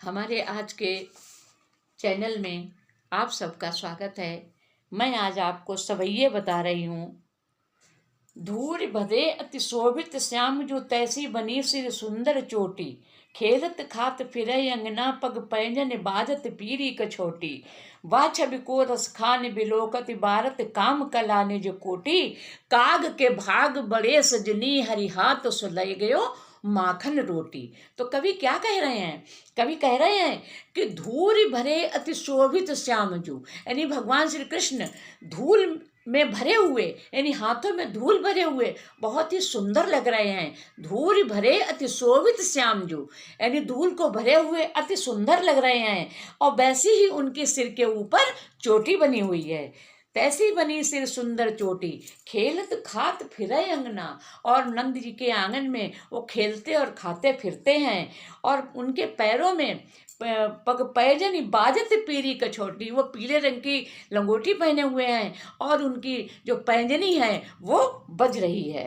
हमारे आज के चैनल में आप सबका स्वागत है। मैं आज आपको सवैये बता रही हूँ। धूरि भदे अति शोभित श्याम जो तैसी बनी सिर सुंदर चोटी, खेलत खात फिरय अंगना पग पैंजन बाजत पीरी कछोटी, वा छवि को रस खान बिलोकत बारत काम कला निज कोटी, काग के भाग बड़े सजनी हरि हाथ सुलय गयो माखन रोटी। तो कवि क्या कह रहे हैं? कवि कह रहे हैं कि धूल भरे अति शोभित श्यामजू, यानी भगवान श्री कृष्ण धूल में भरे हुए, यानी हाथों में धूल भरे हुए बहुत ही सुंदर लग रहे हैं। धूल भरे अति शोभित श्यामजू, यानी धूल को भरे हुए अति सुंदर लग रहे हैं। और वैसी ही उनके सिर के ऊपर चोटी बनी हुई है। तैसी बनी सिर सुंदर चोटी, खेलत खात फिरय अंगना। और नंद जी के आंगन में वो खेलते और खाते फिरते हैं। और उनके पैरों में पग पैजनी बाजत पीरी कछोटी, वो पीले रंग की लंगोटी पहने हुए हैं और उनकी जो पैंजनी है वो बज रही है।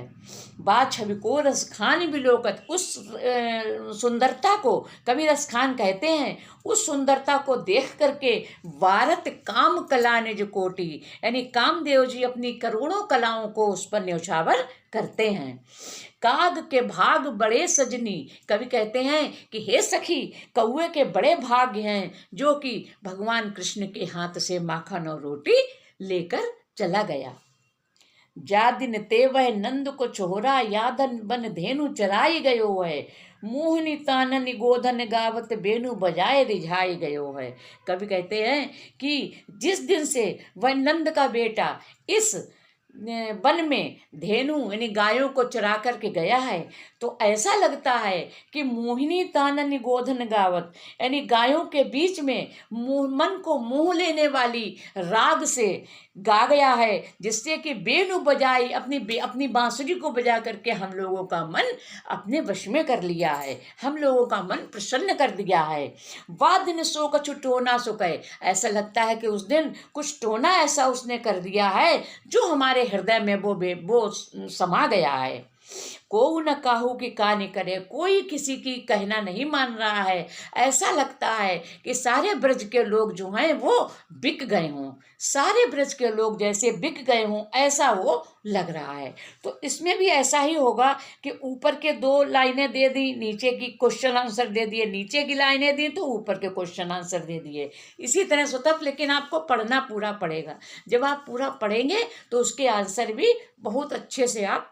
बा छवि को रस खान बिलोकत, उस सुंदरता को कवि रस खान कहते हैं। उस सुंदरता को देख करके वारत काम कला निज कोटी, यानी कामदेव जी अपनी करोड़ों कलाओं को उस पर न्यौछावर करते हैं। काग के भाग बड़े सजनी, कवि कहते हैं कि हे सखी, कौए के बड़े भाग्य हैं जो कि भगवान कृष्ण के हाथ से माखन और रोटी लेकर चला गया। जा दिन ते वह नंद को छोरा, यादन बन धेनु चराई गयो है, मोहनी तानन गोधन गावत बेनु बजाए रिझाई गयो है। कवि कहते हैं कि जिस दिन से वह नंद का बेटा इस वन में धेनु यानी गायों को चरा करके गया है, तो ऐसा लगता है कि मोहिनी तानन गोधन गावत, यानी गायों के बीच में मन को मोह लेने वाली राग से गा गया है, जिससे कि बेनु बजाई अपनी बांसुरी को बजा करके हम लोगों का मन अपने वश में कर लिया है, हम लोगों का मन प्रसन्न कर दिया है। वाह दिन सो कछु टोना सुकय, ऐसा लगता है कि उस दिन कुछ टोना ऐसा उसने कर दिया है जो हमारे हृदय में वो समा गया है। को न काहू की कहानी करे, कोई किसी की कहना नहीं मान रहा है। ऐसा लगता है कि सारे ब्रज के लोग जो हैं वो बिक गए हों, सारे ब्रज के लोग जैसे बिक गए हों, ऐसा वो लग रहा है। तो इसमें भी ऐसा ही होगा कि ऊपर के 2 लाइनें दे दी, नीचे की क्वेश्चन आंसर दे दिए, नीचे की लाइनें दी तो ऊपर के क्वेश्चन आंसर दे दिए। इसी तरह से तब, लेकिन आपको पढ़ना पूरा पड़ेगा। जब आप पूरा पढ़ेंगे तो उसके आंसर भी बहुत अच्छे से आप